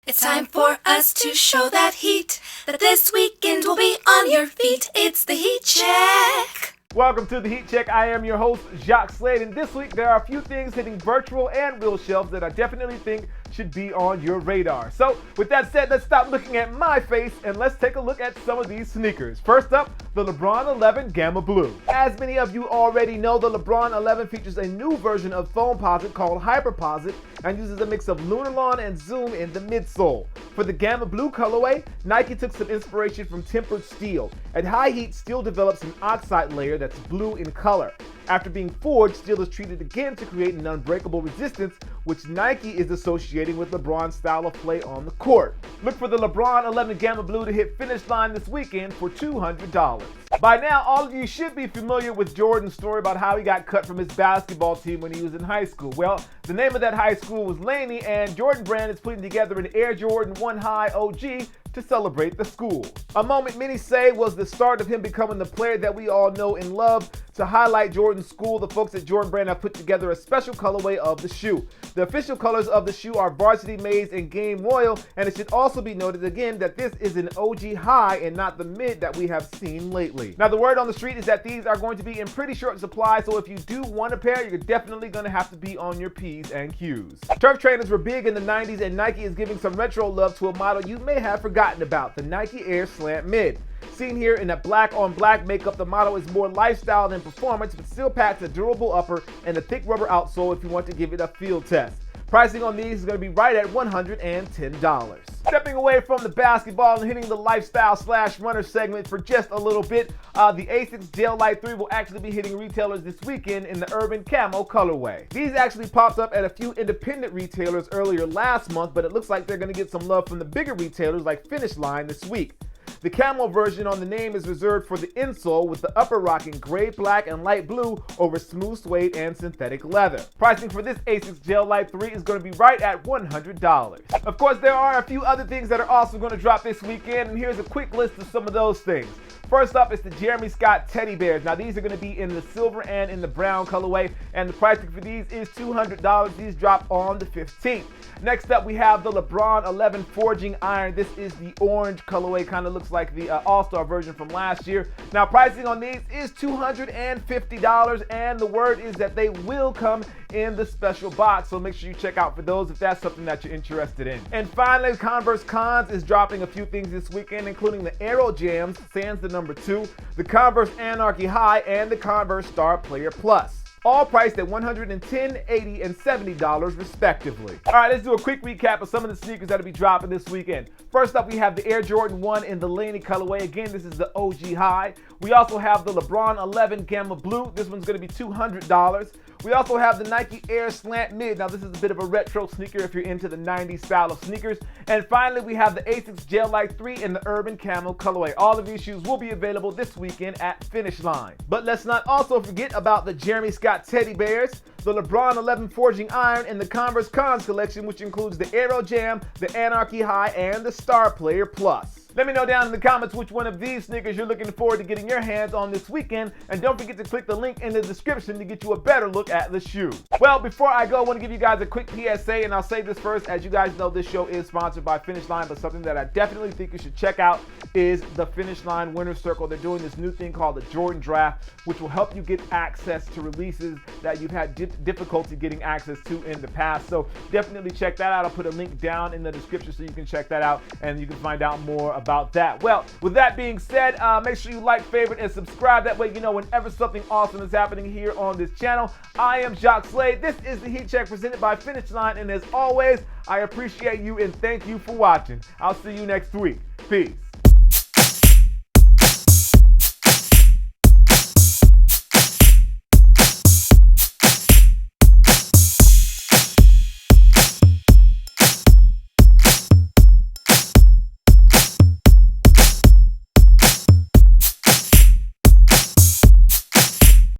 It's time for us to show that heat, that this weekend will be on your feet. It's the Heat Check. Welcome to the Heat Check. I am your host, Jacques Slade, and this week there are a few things hitting virtual and real shelves that I definitely think should be on your radar. So, with that said, let's stop looking at my face and let's take a look at some of these sneakers. First up, the LeBron 11 Gamma Blue. As many of you already know, the LeBron 11 features a new version of foamposite called hyperposite and uses a mix of Lunarlon and Zoom in the midsole. For the Gamma Blue colorway, Nike took some inspiration from tempered steel. At high heat, steel develops an oxide layer that's blue in color. After being forged, steel is treated again to create an unbreakable resistance, which Nike is associating with LeBron's style of play on the court. Look for the LeBron 11 Gamma Blue to hit finish line this weekend for $200. By now, all of you should be familiar with Jordan's story about how he got cut from his basketball team when he was in high school. Well, the name of that high school was Laney, and Jordan Brand is putting together an Air Jordan 1 High OG to celebrate the school. A moment many say was the start of him becoming the player that we all know and love. To highlight Jordan's school, the folks at Jordan Brand have put together a special colorway of the shoe. The official colors of the shoe are Varsity Maize and Game Royal, and it should also be noted again that this is an OG high and not the mid that we have seen lately. Now, the word on the street is that these are going to be in pretty short supply, so if you do want a pair, you're definitely going to have to be on your P's and Q's. Turf trainers were big in the 90s, and Nike is giving some retro love to a model you may have forgotten about, the Nike Air Slant Mid. Seen here in a black on black makeup, the model is more lifestyle than performance, but still packs a durable upper and a thick rubber outsole if you want to give it a field test. Pricing on these is going to be right at $110. Stepping away from the basketball and hitting the lifestyle/runner segment for just a little bit, the Asics Gel Light 3 will actually be hitting retailers this weekend in the Urban Camo colorway. These actually popped up at a few independent retailers earlier last month, but it looks like they're going to get some love from the bigger retailers like Finish Line this week. The Camo version on the name is reserved for the insole, with the upper rocking gray, black, and light blue over smooth suede and synthetic leather. Pricing for this Asics Gel Light 3 is going to be right at $100. Of course, there are a few other things that are also going to drop this weekend, and here's a quick list of some of those things. First up is the Jeremy Scott Teddy Bears. Now, these are going to be in the silver and in the brown colorway, and the pricing for these is $200. These drop on the 15th. Next up, we have the LeBron 11 Forging Iron. This is the orange colorway, kind of looks like the All-Star version from last year. Now, pricing on these is $250, and the word is that they will come in the special box, so make sure you check out for those if that's something that you're interested in. And finally, Converse Cons is dropping a few things this weekend, including the Aero Jams, sans the number 2, the Converse Anarchy High, and the Converse Star Player Plus. All priced at $110, $80, and $70 respectively. All right, let's do a quick recap of some of the sneakers that'll be dropping this weekend. First up, we have the Air Jordan 1 in the Laney colorway. Again, this is the OG high. We also have the LeBron 11 Gamma Blue. This one's going to be $200. We also have the Nike Air Slant Mid. Now, this is a bit of a retro sneaker if you're into the 90s style of sneakers. And finally, we have the Asics Gel Light 3 in the Urban Camo colorway. All of these shoes will be available this weekend at Finish Line. But let's not also forget about the Jeremy Scott Teddy Bears, the LeBron 11 Forging Iron, and the Converse Cons collection, which includes the Aero Jam, the Anarchy High, and the Star Player Plus. Let me know down in the comments which one of these sneakers you're looking forward to getting your hands on this weekend, and don't forget to click the link in the description to get you a better look at the shoe. Well, before I go, I want to give you guys a quick PSA, and I'll say this first. As you guys know, this show is sponsored by Finish Line, but something that I definitely think you should check out is the Finish Line Winner's Circle. They're doing this new thing called the Jordan Draft, which will help you get access to releases that you've had difficulty getting access to in the past. So definitely check that out. I'll put a link down in the description so you can check that out and you can find out more about that. Well, with that being said, make sure you like, favorite, and subscribe. That way you know whenever something awesome is happening here on this channel. I am Jacques Slade. This is the Heat Check presented by Finish Line, and as always, I appreciate you and thank you for watching. I'll see you next week. Peace.